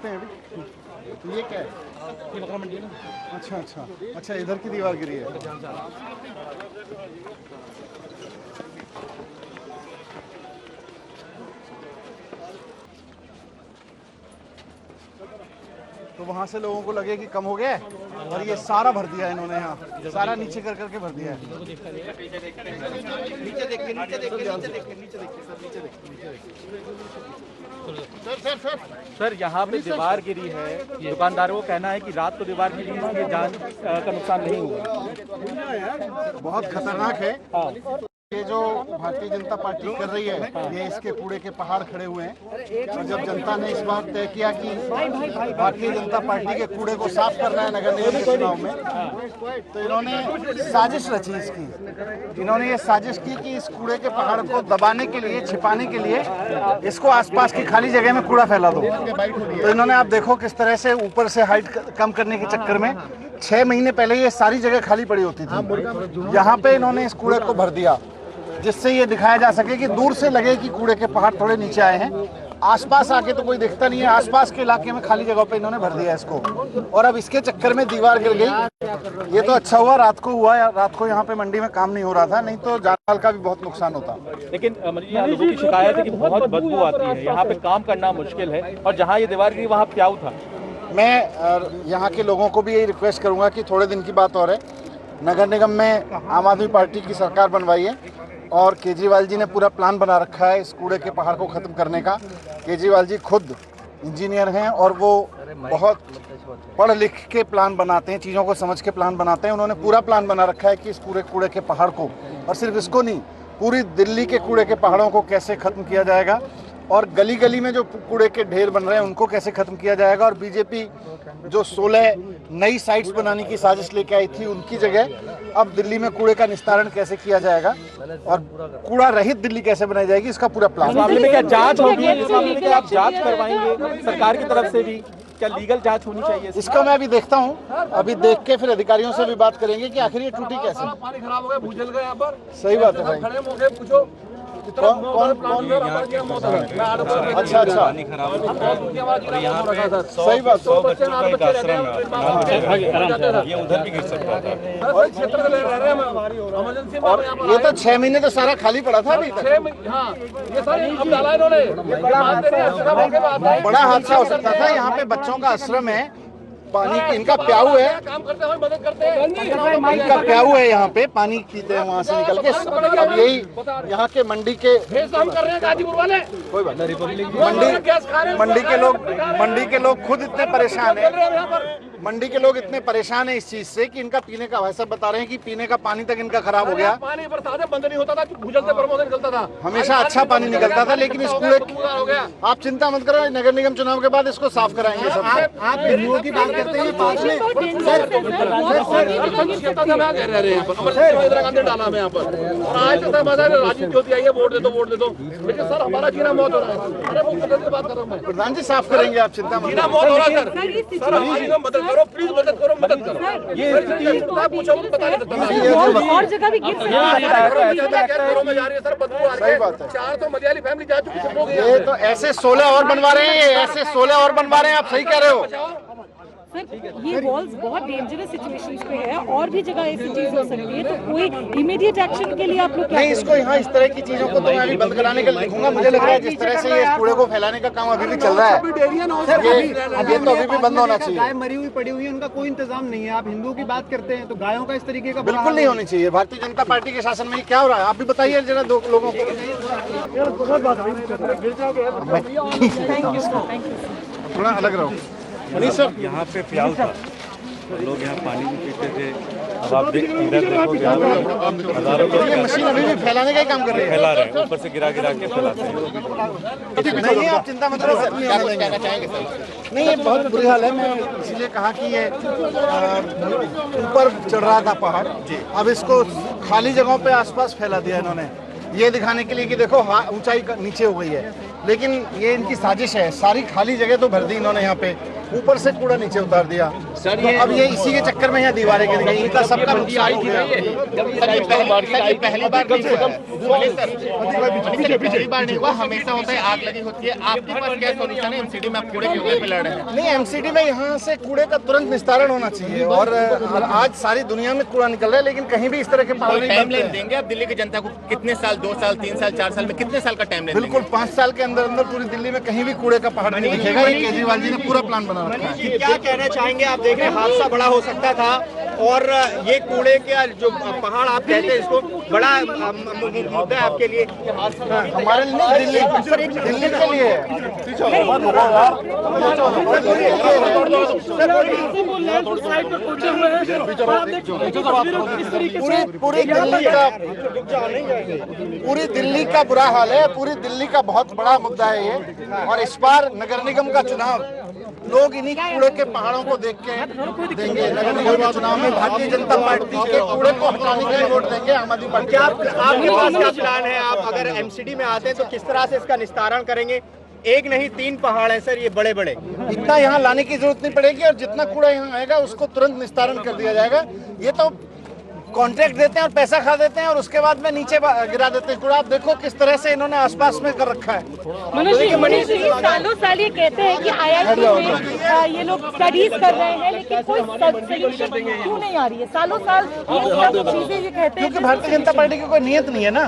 देखते हैं अभी। तो ये क्या है? ये बकरा मंडी है ना। अच्छा अच्छा अच्छा, इधर की दीवार गिरी है। तो वहाँ से लोगों को लगे कि कम हो गया है और ये सारा भर दिया इन्होंने, यहाँ सारा नीचे कर करके भर दिया है। नीचे देखिए, नीचे देखिए, नीचे देखिए, नीचे देखिए सर, नीचे देखिए सर। सर सर यहाँ पे दीवार गिरी है, दुकानदारों को कहना है कि रात को दीवार गिरी है, ये जान का नुकसान नहीं हुआ। बहुत खतरनाक है। हाँ। ये जो भारतीय जनता पार्टी कर रही है, ये इसके कूड़े के पहाड़ खड़े हुए हैं। और जब जनता ने इस बात तय किया कि भारतीय जनता पार्टी के कूड़े को साफ करना है नगर निगम के चुनाव में, तो इन्होंने साजिश रची इसकी। इन्होंने ये साजिश की कि इस कूड़े के पहाड़ को दबाने के लिए, छिपाने के लिए इसको आसपास की खाली जगह में कूड़ा फैला दो। तो इन्होंने, आप देखो किस तरह से ऊपर से हाइट कम करने के चक्कर में 6 महीने पहले ये सारी जगह खाली पड़ी होती थी, यहाँ पे इन्होंने इस कूड़े को भर दिया, जिससे ये दिखाया जा सके कि दूर से लगे कि कूड़े के पहाड़ थोड़े नीचे आए हैं। आसपास आके तो कोई दिखता नहीं है, आसपास के इलाके में खाली जगह पे इन्होंने भर दिया इसको। और अब इसके चक्कर में दीवार गिर गई। ये तो अच्छा हुआ रात को हुआ, रात को यहाँ पे मंडी में काम नहीं हो रहा था, नहीं तो जान माल का भी बहुत नुकसान होता। लेकिन यहाँ लोगों की शिकायत है कि बहुत बदबू आती है, यहाँ पे काम करना मुश्किल है, और जहाँ ये दीवार गिरी वहाँ प्याऊ था। मैं यहाँ के लोगों को भी यही रिक्वेस्ट करूँगा कि थोड़े दिन की बात और है, नगर निगम में आम आदमी पार्टी की सरकार बनवाई है और केजरीवाल जी ने पूरा प्लान बना रखा है इस कूड़े के पहाड़ को ख़त्म करने का। केजरीवाल जी खुद इंजीनियर हैं और वो बहुत पढ़ लिख के प्लान बनाते हैं, चीज़ों को समझ के प्लान बनाते हैं। उन्होंने पूरा प्लान बना रखा है कि इस पूरे कूड़े के पहाड़ को, और सिर्फ इसको नहीं, पूरी दिल्ली के कूड़े के पहाड़ों को कैसे ख़त्म किया जाएगा, और गली गली में जो कूड़े के ढेर बन रहे हैं उनको कैसे ख़त्म किया जाएगा। और बीजेपी जो 16 नई साइट्स बनाने की साजिश लेके आई थी, उनकी जगह अब दिल्ली में कूड़े का निस्तारण कैसे किया जाएगा और कूड़ा रहित दिल्ली कैसे बनाई जाएगी, इसका पूरा प्लान। मामले में क्या जांच होगी? इस मामले में क्या आप जांच करवाएंगे सरकार की तरफ से भी? क्या लीगल जांच होनी चाहिए? इसका मैं अभी देखता हूँ, अभी देख के फिर अधिकारियों से भी बात करेंगे कि आखिर ये टूटी कैसे। पानी खराब हो गया, भूजल गए यहाँ पर। सही बात है भाई। खड़े होके पूछो कौन अच्छा अच्छा, सही बात। ये उधर भी गिर सकता था। और क्षेत्र में रह रहे हैं इमरजेंसी में। और ये तो 6 महीने तो सारा खाली पड़ा था अभी तक। हाँ, ये सारे अब डाला इन्होंने। बड़ा हादसा हो सकता था। यहाँ पे बच्चों का आश्रम है, पानी इनका प्याऊ है, काम करते हैं, मदद करते हैं। इनका प्याऊ है, यहाँ पे पानी पीते हैं वहाँ से निकल के। अब यही यहाँ के मंडी के हम कर रहे हैं गाजीपुर वाले। कोई बात नहीं, मंडी के लोग खुद इतने परेशान है, मंडी के लोग इतने परेशान है इस चीज से कि इनका पीने का, भाई साहब बता रहे हैं कि पीने का पानी तक इनका खराब हो गया। पानी बरसात में बंद नहीं होता था, भूजल से प्रमोशन निकलता था, हमेशा अच्छा पानी निकलता था, लेकिन इस कूड़े हो गया। आप चिंता मत करो, नगर निगम चुनाव के बाद इसको साफ कराएंगे सब। आप बिल्कुल की बात करते हैं पास में इंदिरा गांधी डाला मैं यहाँ पर, और आज तक राजीव ज्योति आई है, वोट दे दो, वोट दे दो, लेकिन सर हमारा जीना मौत हो रहा है। अरे वो की बात कर रहा हूँ मैं, प्रधान जी साफ करेंगे, आप चिंता मत जीना मौत हो रहा है सर हमारी मदद करो, प्लीज मदद करो, मदद करो। ये पूछो बता नहीं सकता, और जगह भी गिर घरों में जा रही है सर, बदबू आ रही है। 4 तो मलयाली फैमिली जा चुकी है। ये तो ऐसे 16 और बनवा रहे हैं, ये ऐसे 16 और बनवा रहे हैं, आप सही कह रहे हो। सर ये वॉल्स बहुत डेंजरस सिचुएशंस पे है, और भी जगह ऐसी चीज हो सकती है, तो कोई इमीडिएट एक्शन के लिए आप लोग क्या नहीं, इसको यहाँ इस तरह की चीजों को तो मैं अभी बंद कराने का लिखूंगा। मुझे लग रहा है जिस तरह से ये कूड़े को फैलाने का काम अभी भी चल रहा है, ये तो अभी भी बंद होना चाहिए। गाय मरी हुई पड़ी हुई है, उनका कोई इंतजाम नहीं है। आप हिंदुओं की बात करते हैं तो गायों का इस तरीके का बिल्कुल नहीं होनी चाहिए। भारतीय जनता पार्टी के शासन में क्या हो रहा है, आप भी बताइए जरा दो लोगों को। थोड़ा अलग रहो मनीष सर। यहाँ पे प्याऊ था, लोग यहाँ पानी भी पीते थे। अब आप इधर देखो, हजारों लोग ये मशीन अभी भी फैलाने का ही काम कर रही है, फैला रहे हैं, ऊपर से गिरा गिरा के फैलाते हैं। नहीं आप चिंता मत करो सर, नहीं ये बहुत बुरी हाल है। मैं इसीलिए कहा कि ये ऊपर चढ़ रहा था पहाड़, अब इसको खाली जगहों पे आसपास फैला दिया इन्होंने, ये दिखाने के लिए कि देखो ऊंचाई नीचे हो गई है। लेकिन ये इनकी साजिश है, सारी खाली जगह तो भर दी इन्होंने यहाँ पे, ऊपर से कूड़ा नीचे उतार दिया। तो अब ये इसी के चक्कर में यहाँ दीवारें गिर गई, इनका सबका नुकसान हो गया। पहली बार नहीं हुआ, हमेशा होता है, आग लगी होती है। आपके पास क्या सोल्यूशन है? एमसीडी में आप कूड़े के ऊपर पे लड़ रहे हैं। नहीं, एमसीडी में यहाँ से कूड़े का तुरंत निस्तारण होना चाहिए। और आज सारी दुनिया में कूड़ा निकल रहा है, लेकिन कहीं भी इस तरह के पहाड़ नहीं टाइम बनते लाइन देंगे आप दिल्ली की जनता को? कितने साल, 2 साल, 3 साल, 4 साल में कितने साल का टाइम लाइन? बिल्कुल 5 साल के अंदर अंदर पूरी दिल्ली में कहीं भी कूड़े का पहाड़ नहीं दिखेगा। ये केजरीवाल जी ने पूरा प्लान बना रखा है। क्या कहना चाहेंगे? आप देख रहे हैं हादसा बड़ा हो सकता था, और ये कूड़े के जो पहाड़ आप कहते हैं, इसको बड़ा मुद्दा है आपके लिए। हमारे लिए दिल्ली के लिए पूरी दिल्ली का बुरा हाल है। पूरी दिल्ली का बहुत बड़ा मुद्दा है ये। और इस बार नगर निगम का चुनाव लोग इन्हीं कूड़े के पहाड़ों को देख के देंगे। नगर निगम के चुनाव में भारतीय जनता पार्टी के कूड़े को हटाने के लिए वोट देंगे आम आदमी पार्टी। आपके पास क्या प्लान है? आप अगर एमसीडी में आते हैं तो किस तरह से इसका निस्तारण करेंगे? एक नहीं 3 पहाड़ है सर, ये बड़े बड़े। इतना यहाँ लाने की जरूरत नहीं पड़ेगी, और जितना कूड़ा यहाँ आएगा उसको तुरंत निस्तारण कर दिया जाएगा। ये तो कॉन्ट्रैक्ट देते हैं और पैसा खा देते हैं, और उसके बाद में नीचे गिरा देते हैं कूड़ा। आप देखो किस तरह से इन्होंने आसपास में कर रखा है। मनीष जी सालों साल ये कहते हैं कि IIT में ये लोग स्टडीज कर रहे हैं, लेकिन कोई सोल्यूशन क्यों नहीं आ रही है? सालों साल ये सब चीजें ये कहते हैं। क्योंकि भारतीय जनता पार्टी की कोई नियत नहीं है ना।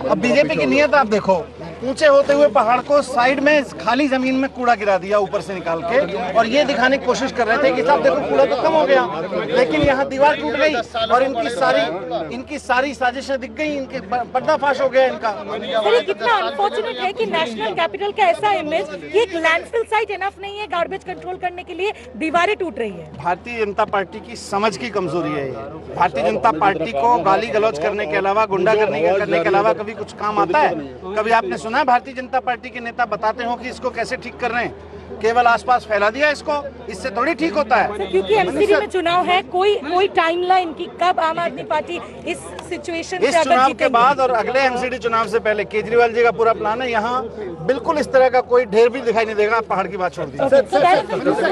अब बीजेपी की नियत आप देखो, ऊंचे होते हुए पहाड़ को साइड में खाली जमीन में कूड़ा गिरा दिया ऊपर से निकाल के, और ये दिखाने की कोशिश कर रहे थे कि साहब देखो कूड़ा तो कम हो गया, लेकिन यहाँ दीवार टूट गई और इनकी सारी साजिशें दिख गई, इनके पर्दाफाश हो गया इनका। सर, ये कितना अनफॉर्चुनेट है कि नेशनल कैपिटल का ऐसा इमेज कि एक लैंडफिल साइट इनफ नहीं है गार्बेज कंट्रोल करने के लिए, दीवारें टूट रही है। भारतीय जनता पार्टी की समझ की कमजोरी है ये। भारतीय जनता पार्टी को गाली गलौज करने के अलावा, गुंडागर्दी करने के अलावा कभी कुछ काम आता है? कभी आपने सुना है भारतीय जनता पार्टी के नेता बताते हो कि इसको कैसे ठीक कर रहे हैं? केवल आसपास फैला दिया इसको, इससे थोड़ी ठीक होता है। क्योंकि एमसीडी में चुनाव है, कोई टाइमलाइन की कब आम आदमी पार्टी इस सिचुएशन से इस अगर चुनाव के जीतेंगे? बाद और अगले एमसीडी चुनाव से पहले केजरीवाल जी का पूरा प्लान है। यहाँ बिल्कुल इस तरह का कोई ढेर भी दिखाई नहीं देगा। पहाड़ की बात छोड़ दी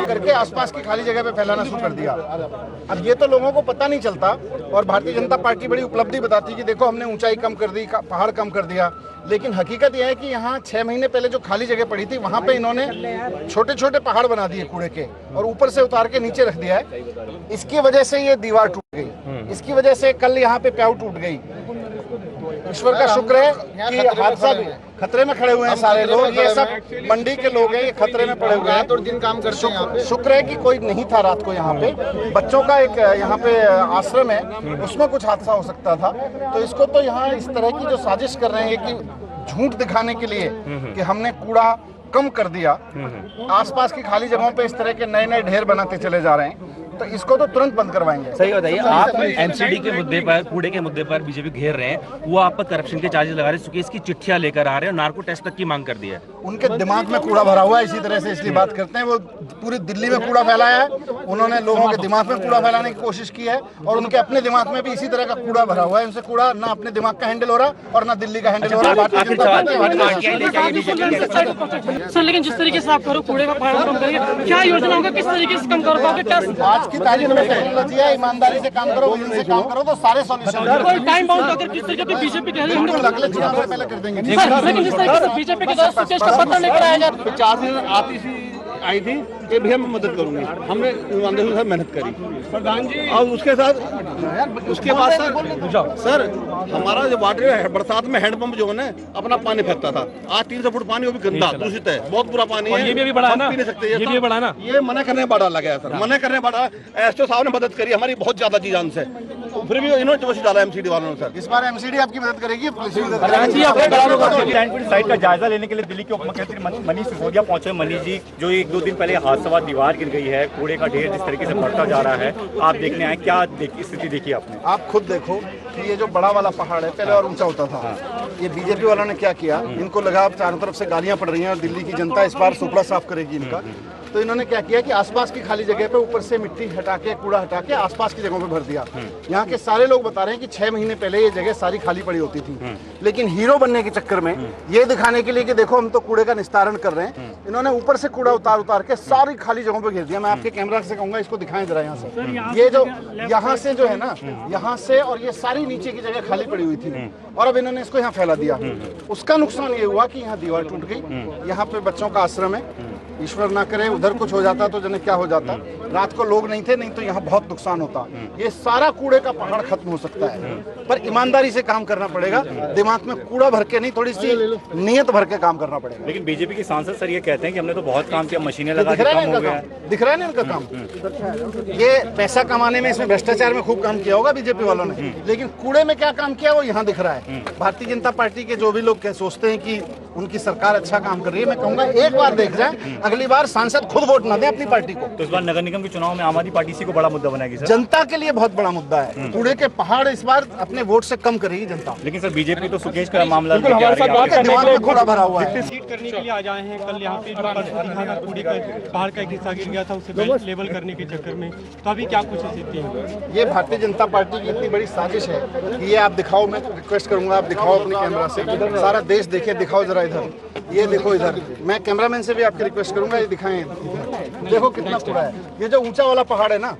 करके आसपास की खाली जगह पे फैलाना शुरू कर दिया। अब ये तो लोगों को पता नहीं चलता, और भारतीय जनता पार्टी बड़ी उपलब्धि बताती कि देखो हमने ऊंचाई कम कर दी, पहाड़ कम कर दिया। लेकिन हकीकत यह है कि यहाँ 6 महीने पहले जो खाली जगह पड़ी थी, वहाँ पे इन्होंने छोटे छोटे पहाड़ बना दिए कूड़े के, और ऊपर से उतार के नीचे रख दिया है। इसकी वजह से ये दीवार टूट गई, इसकी वजह से कल यहाँ पे प्याऊ टूट गई। ईश्वर का शुक्र है कि हादसा खतरे में खड़े हुए हैं सारे लोग। ये सब मंडी के लोग हैं, ये खतरे में पड़े हुए हैं। तो दिन काम करते हैं। शुक्र है कि कोई नहीं था रात को यहाँ पे। बच्चों का एक यहाँ पे आश्रम है, उसमें कुछ हादसा हो सकता था। तो इसको तो यहाँ इस तरह की जो साजिश कर रहे हैं कि झूठ दिखाने के लिए कि हमने कूड़ा कम कर दिया, आसपास की खाली जगहों पे इस तरह के नए नए ढेर बनाते चले जा रहे हैं, तो इसको तो तुरंत बंद करवाएंगे। सही बताइए, आप एमसीडी के मुद्दे पर, कूड़े के मुद्दे पर बीजेपी घेर रहे हैं, वो आप पर करप्शन के चार्जेस लगा रहे हैं, क्योंकि इसकी चिट्ठियां लेकर आ रहे हैं और नार्को टेस्ट तक की मांग कर दी है। उनके दिमाग में कूड़ा भरा हुआ है, इसी तरह से इसलिए बात करते हैं। वो पूरी दिल्ली में कूड़ा फैलाया है, उन्होंने लोगों के दिमाग में कूड़ा फैलाने की कोशिश की है, और उनके अपने दिमाग में भी इसी तरह का कूड़ा भरा हुआ है। उनसे कूड़ा ना अपने दिमाग का हैंडल हो रहा और ना दिल्ली का हैंडल हो रहा। सर, लेकिन जिस तरीके से आप करो कूड़े का पहाड़ कम करिए, क्या योजना होगा, किस तरीके से कम कर पाओगे? क्या आज की तारीख में टेक्नोलॉजी है, ईमानदारी से काम करो, विजन से काम करो, तो सारे सॉल्यूशन। कोई टाइम बाउंड अगर किस तरीके से बीजेपी कह रही है, अगले चुनाव से पहले कर देंगे। लेकिन जिस तरीके से बीजेपी के द्वारा टेस्ट का पत्र लेकर आया जाए। 4 दिन आती सी आई थी कि भैया मैं मदद करूंगी, हमने ईमानदारी से मेहनत करी प्रधान जी। और उसके बाद सर हमारा जो वाटर बरसात में हैंडपंप जो है ना अपना पानी फेंकता था, आज 300 फुट पानी वो भी गंदा दूषित है, बहुत बुरा पानी है। ये भी बढ़ा ना, पी नहीं सकते, ये भी बढ़ा ना, ये मना करने बड़ा लगा है सर, मना करने बड़ा। एसओ साहब ने मदद करी हमारी बहुत ज्यादा जी जान से, फिर भी इन्होंने दोषी डाला एमसीडी वालों ने। सर इस बार एमसीडी आपकी मदद करेगी, पुलिस भी मदद करेगी। साइट का जायजा लेने के लिए दिल्ली के उप मुख्यमंत्री मनीष सिसोदिया पहुंचे। मनीष जी, जो 1-2 दिन पहले हादसा हुआ, दीवार गिर गई है, कूड़े का ढेर जिस तरीके से बढ़ता जा रहा है, आप देखने आए, क्या स्थिति देखी आपने? आप खुद देखो कि ये जो बड़ा वाला पहाड़ है पहले और ऊंचा होता था। ये बीजेपी वालों ने क्या किया, इनको लगा अब चारों तरफ से गालियां पड़ रही हैं और दिल्ली की जनता इस बार सुपड़ा साफ करेगी इनका, तो इन्होंने क्या किया कि आसपास की खाली जगह पे ऊपर से मिट्टी हटा के, कूड़ा हटा के आसपास की जगहों पे भर दिया। यहाँ के सारे लोग बता रहे हैं कि 6 महीने पहले ये जगह सारी खाली पड़ी होती थी, लेकिन हीरो बनने के चक्कर में ये दिखाने के लिए कि देखो हम तो कूड़े का निस्तारण कर रहे हैं, इन्होंने ऊपर से कूड़ा उतार के सारी खाली जगहों पे घेर दिया। मैं आपके कैमरा से कहूंगा इसको दिखाएं जरा यहाँ से। ये जो यहाँ से जो है ना, यहाँ से और ये सारी नीचे की जगह खाली पड़ी हुई थी और अब इन्होंने इसको यहाँ फैला दिया। उसका नुकसान ये हुआ कि यहाँ दीवार टूट गई, यहाँ पे बच्चों का आश्रम है, ईश्वर ना करे उधर कुछ हो जाता तो जने क्या हो जाता। रात को लोग नहीं थे, नहीं तो यहाँ बहुत नुकसान होता। ये सारा कूड़े का पहाड़ खत्म हो सकता है, पर ईमानदारी से काम करना पड़ेगा। दिमाग में कूड़ा भर के नहीं, थोड़ी सी नियत भर के काम करना पड़ेगा। लेकिन बीजेपी के सांसद सर ये कहते हैं कि हमने तो बहुत काम किया, मशीनें लगा दिख रहा है ना इनका काम, दिख रहा है ना इनका काम। ये पैसा कमाने में, इसमें भ्रष्टाचार में खूब काम किया होगा बीजेपी वालों ने, लेकिन कूड़े में क्या काम किया वो यहाँ दिख रहा है। भारतीय जनता पार्टी के जो भी लोग सोचते हैं कि उनकी सरकार अच्छा काम कर रही है, मैं कहूंगा एक बार देख जाए, अगली बार सांसद खुद वोट ना दें अपनी पार्टी को। तो इस बार नगर निगम के चुनाव में आम आदमी पार्टी इसी को बड़ा मुद्दा बनाएगी सर? जनता के लिए बहुत बड़ा मुद्दा है। कूड़े के पहाड़ इस बार अपने वोट से कम करेगी जनता। लेकिन सर बीजेपी तो सुकेश का मामला दिमाग में कूड़ा भरा हुआ है। सीट करने के लिए आ जाए हैं। कल यहाँ पे जो परसों दिखा था कूड़े का पहाड़ का एक हिस्सा गिर गया था, उसे लेवल करने के चक्कर में, तो अभी क्या कुछ स्थिति है? ये भारतीय जनता पार्टी की इतनी बड़ी साजिश है कि ये आप दिखाओ, मैं रिक्वेस्ट करूंगा आप दिखाओ अपने कैमरा से, सारा देश देखे, दिखाओ जरा इधर, ये देखो इधर। मैं कैमरामैन से भी आपकी रिक्वेस्ट करूंगा ये दिखाएं, देखो कितना कूड़ा है। ये जो ऊंचा वाला पहाड़ है ना,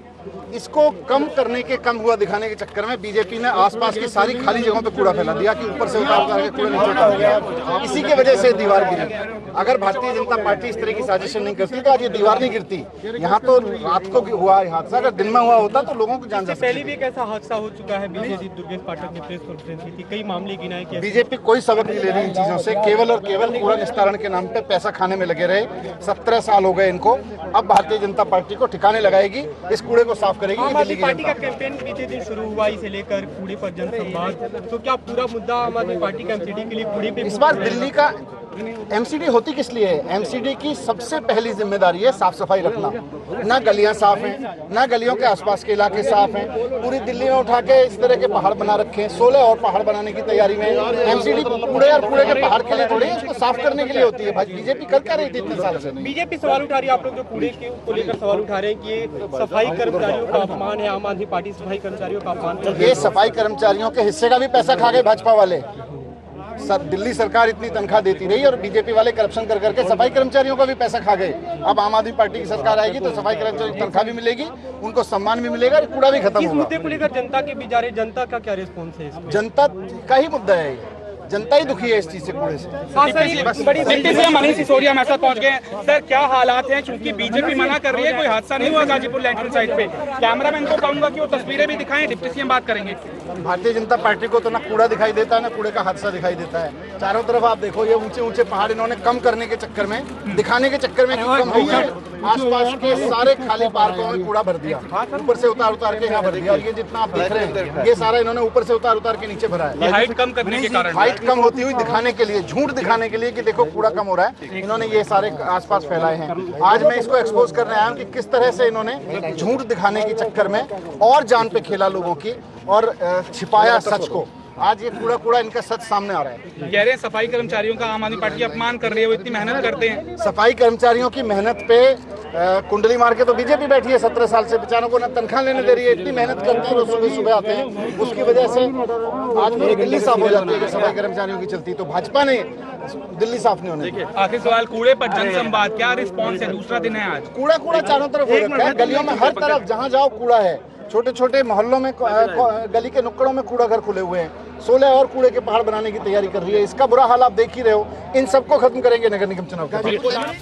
इसको कम करने के, कम हुआ दिखाने के चक्कर में बीजेपी ने आसपास की सारी खाली जगहों पे कूड़ा फैला दिया कि ऊपर से उतार के कूड़ा नीचे उतार दिया। इसी की वजह से दीवार गिरी। अगर भारतीय जनता पार्टी इस तरह की साजिशें नहीं करती तो आज ये दीवार नहीं गिरती। यहाँ तो रात को हुआ हादसा, अगर दिन में हुआ होता तो लोगों को जान जा सकती। पहले भी एक ऐसा हादसा हो चुका है, बीजेपी दुर्गेश पाठक ने प्रेस कॉन्फ्रेंस की थी, कई मामले गिनाए कि बीजेपी कोई सबक नहीं ले रही इन चीजों से, केवल और केवल कूड़ा निस्तारण के नाम पे पैसा खाने में लगे रहे। 17 साल हो गए इनको। अब भारतीय जनता पार्टी को ठिकाने लगाएगी, इस कूड़े को साफ करेगी। पार्टी का कैंपेन बीते दिन शुरू हुआ, इसे लेकर कूड़े पर जनसंवाद, तो क्या पूरा मुद्दा आम आदमी पार्टी का एमसीडी के लिए कूड़े पे? इस बार दिल्ली का एमसीडी होती किस लिए है? एमसीडी की सबसे पहली जिम्मेदारी है साफ सफाई रखना। ना गलियां साफ हैं, ना गलियों के आसपास के इलाके साफ हैं। पूरी दिल्ली में उठा के इस तरह के पहाड़ बना रखे हैं, 16 और पहाड़ बनाने की तैयारी में। एमसीडी कूड़े और कूड़े के पहाड़ के लिए थोड़ी, उसको साफ करने के लिए होती है। भाई बीजेपी कर क्या रही थी इतने साल से? बीजेपी सवाल उठा रही है, आप लोग जो कूड़े को लेकर सवाल उठा रहे हैं कि ये सफाई कर्मचारियों का अपमान है, आम आदमी पार्टी सफाई कर्मचारियों का अपमान। ये सफाई कर्मचारियों के हिस्से का भी पैसा खा गए भाजपा वाले। दिल्ली सरकार इतनी तनख्वाह देती रही और बीजेपी वाले करप्शन कर करके सफाई कर्मचारियों का भी पैसा खा गए। अब आम आदमी पार्टी की सरकार आएगी तो सफाई कर्मचारियों की तनख्वाह भी मिलेगी, उनको सम्मान भी मिलेगा, कूड़ा भी खत्म होगा। इस मुद्दे को लेकर जनता के बीच जा रहे, जनता का क्या रिस्पॉन्स है? जनता का ही मुद्दा है, जनता ही दुखी है इस चीज से, कूड़े से। मनीष सिसोदिया मैसेज पहुंच गए हैं। सर क्या हालात हैं, क्योंकि बीजेपी मना कर रही है कोई हादसा नहीं हुआ गाजीपुर लैंडफिल साइड पे। कैमरामैन को कहूंगा कि वो तस्वीरें भी दिखाएं, डिप्टी सीएम बात करेंगे। भारतीय जनता पार्टी को तो ना कूड़ा दिखाई देता है ना कूड़े का हादसा दिखाई देता है। चारों तरफ आप देखो, ये ऊंचे ऊंचे पहाड़ इन्होंने कम करने के चक्कर में, दिखाने के चक्कर में कम हो गया, आसपास के सारे खाली पार्कों में कूड़ा भर दिया, ऊपर से उतार के यहाँ भर दिया। और ये जितना आप देख रहे हैं ये सारा इन्होंने ऊपर से उतार के नीचे भरा है। हाइट कम करने के कारण, हाइट कम होती हुई दिखाने के लिए, झूठ दिखाने के लिए कि देखो कूड़ा कम हो रहा है, इन्होंने ये सारे आसपास फैलाए हैं। आज मैं इसको एक्सपोज करने आया हूँ कि किस तरह से इन्होंने झूठ दिखाने के चक्कर में और जान पे खेला लोगों की और छिपाया सच को। आज ये कूड़ा इनका सच सामने आ रहा है। कह रहे हैं सफाई कर्मचारियों का आम आदमी पार्टी अपमान कर रही है, वो इतनी मेहनत करते हैं। सफाई कर्मचारियों की मेहनत पे कुंडली मार के तो बीजेपी बैठी है 17 साल से, बेचारों को ना तनख्वाह लेने दे रही है। इतनी मेहनत करते हैं, रोज सुबह आते हैं, उसकी वजह से आज पूरी दिल्ली साफ हो जाती है कि सफाई कर्मचारियों की चलती। तो भाजपा ने दिल्ली साफ नहीं होने। आखिर सवाल कूड़े पर जनसंवाद, क्या रिस्पॉन्स है? दूसरा दिन है आज। कूड़ा चारों तरफ हो रखा है, गलियों में हर तरफ जहाँ जाओ कूड़ा है। छोटे छोटे मोहल्लों में, गली के नुक्कड़ों में कूड़ा घर खुले हुए हैं। 16 और कूड़े के पहाड़ बनाने की तैयारी कर रही है। इसका बुरा हाल आप देख ही रहे हो। इन सबको खत्म करेंगे नगर निगम चुनाव के बाद।